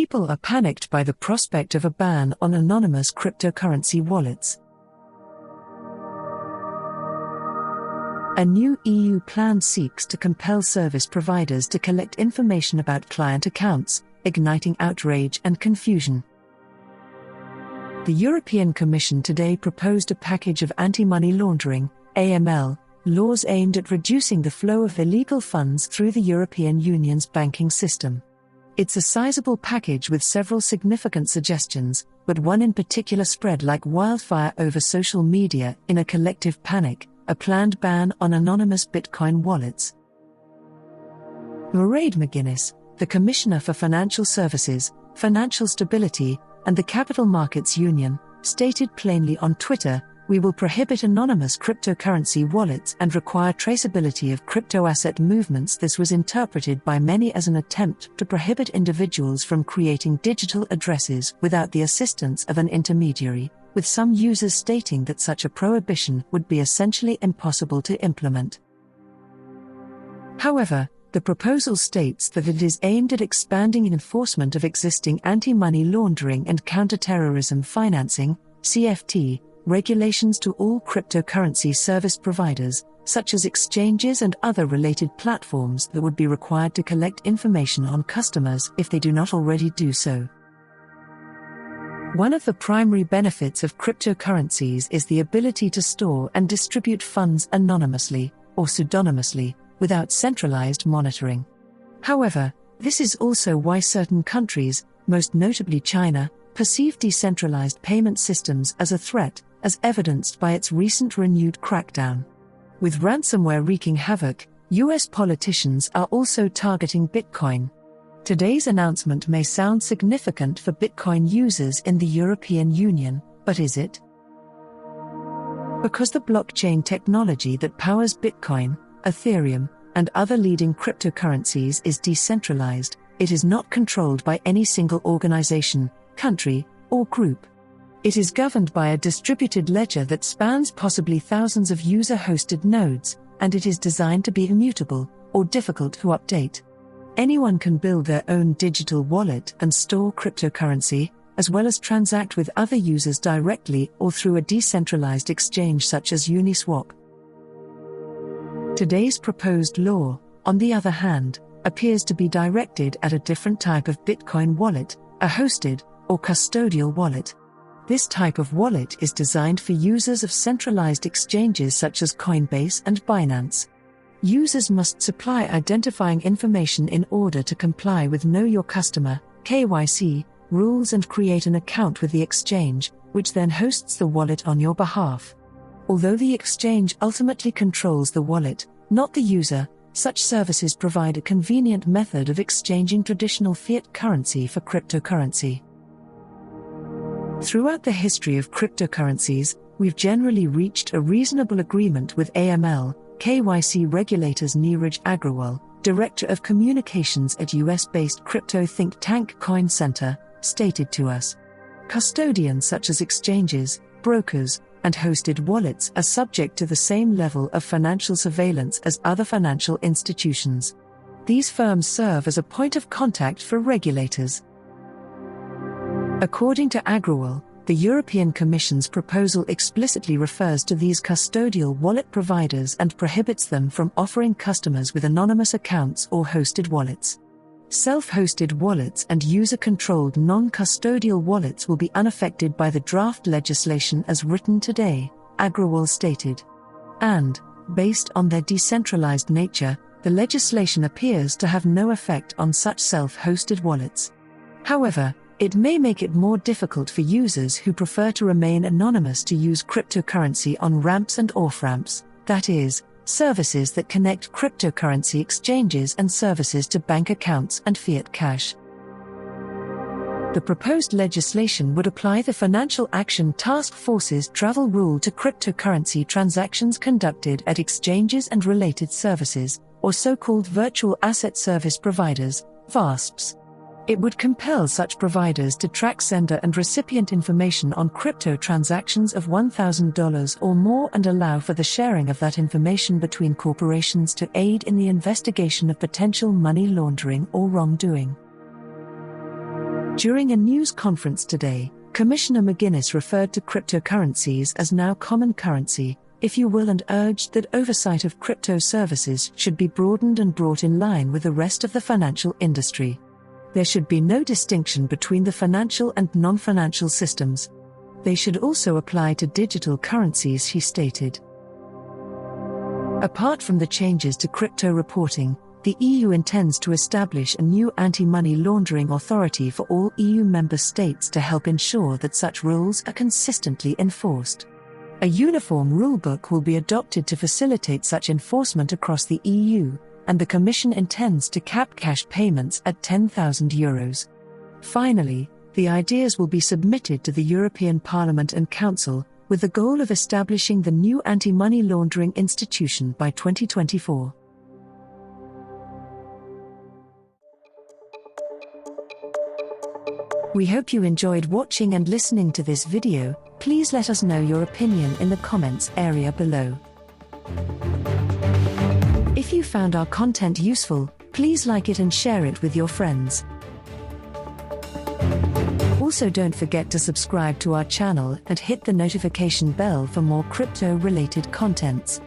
people are panicked by the prospect of a ban on anonymous cryptocurrency wallets. A new EU plan seeks to compel service providers to collect information about client accounts, igniting outrage and confusion. The European Commission today proposed a package of anti-money laundering (AML) laws aimed at reducing the flow of illegal funds through the European Union's banking system. It's a sizable package with several significant suggestions, but one in particular spread like wildfire over social media in a collective panic: a planned ban on anonymous Bitcoin wallets. Mairead McGuinness, the Commissioner for Financial Services, Financial Stability, and the Capital Markets Union, stated plainly on Twitter, "We will prohibit anonymous cryptocurrency wallets and require traceability of crypto-asset movements." This was interpreted by many as an attempt to prohibit individuals from creating digital addresses without the assistance of an intermediary, with some users stating that such a prohibition would be essentially impossible to implement. However, the proposal states that it is aimed at expanding enforcement of existing anti-money laundering and counter-terrorism financing (CFT) regulations to all cryptocurrency service providers, such as exchanges and other related platforms that would be required to collect information on customers if they do not already do so. One of the primary benefits of cryptocurrencies is the ability to store and distribute funds anonymously, or pseudonymously, without centralized monitoring. However, this is also why certain countries, most notably China, perceive decentralized payment systems as a threat, as evidenced by its recent renewed crackdown. With ransomware wreaking havoc, US politicians are also targeting Bitcoin. Today's announcement may sound significant for Bitcoin users in the European Union, but is it? Because the blockchain technology that powers Bitcoin, Ethereum, and other leading cryptocurrencies is decentralized, it is not controlled by any single organization, country, or group. It is governed by a distributed ledger that spans possibly thousands of user-hosted nodes, and it is designed to be immutable, or difficult to update. Anyone can build their own digital wallet and store cryptocurrency, as well as transact with other users directly or through a decentralized exchange such as Uniswap. Today's proposed law, on the other hand, appears to be directed at a different type of Bitcoin wallet, a hosted, or custodial wallet. This type of wallet is designed for users of centralized exchanges such as Coinbase and Binance. Users must supply identifying information in order to comply with Know Your Customer (KYC) rules and create an account with the exchange, which then hosts the wallet on your behalf. Although the exchange ultimately controls the wallet, not the user, such services provide a convenient method of exchanging traditional fiat currency for cryptocurrency. Throughout the history of cryptocurrencies, we've generally reached a reasonable agreement with AML, KYC regulators. Neeraj Agrawal, Director of Communications at US-based crypto think tank Coin Center, stated to us, "Custodians such as exchanges, brokers, and hosted wallets are subject to the same level of financial surveillance as other financial institutions. These firms serve as a point of contact for regulators." According to Agrawal, the European Commission's proposal explicitly refers to these custodial wallet providers and prohibits them from offering customers with anonymous accounts or hosted wallets. Self-hosted wallets and user-controlled non-custodial wallets will be unaffected by the draft legislation as written today, Agrawal stated. And, based on their decentralized nature, the legislation appears to have no effect on such self-hosted wallets. However, it may make it more difficult for users who prefer to remain anonymous to use cryptocurrency on ramps and off-ramps, that is, services that connect cryptocurrency exchanges and services to bank accounts and fiat cash. The proposed legislation would apply the Financial Action Task Force's travel rule to cryptocurrency transactions conducted at exchanges and related services, or so-called virtual asset service providers, VASPs. It would compel such providers to track sender and recipient information on crypto transactions of $1,000 or more and allow for the sharing of that information between corporations to aid in the investigation of potential money laundering or wrongdoing. During a news conference today, Commissioner McGuinness referred to cryptocurrencies as now common currency, if you will, and urged that oversight of crypto services should be broadened and brought in line with the rest of the financial industry. There should be no distinction between the financial and non-financial systems. They should also apply to digital currencies, he stated. Apart from the changes to crypto reporting, the EU intends to establish a new anti-money laundering authority for all EU member states to help ensure that such rules are consistently enforced. A uniform rulebook will be adopted to facilitate such enforcement across the EU, and the Commission intends to cap cash payments at €10,000. Finally, the ideas will be submitted to the European Parliament and Council, with the goal of establishing the new anti-money laundering institution by 2024. We hope you enjoyed watching and listening to this video. Please let us know your opinion in the comments area below. If you found our content useful, please like it and share it with your friends. Also, don't forget to subscribe to our channel and hit the notification bell for more crypto-related contents.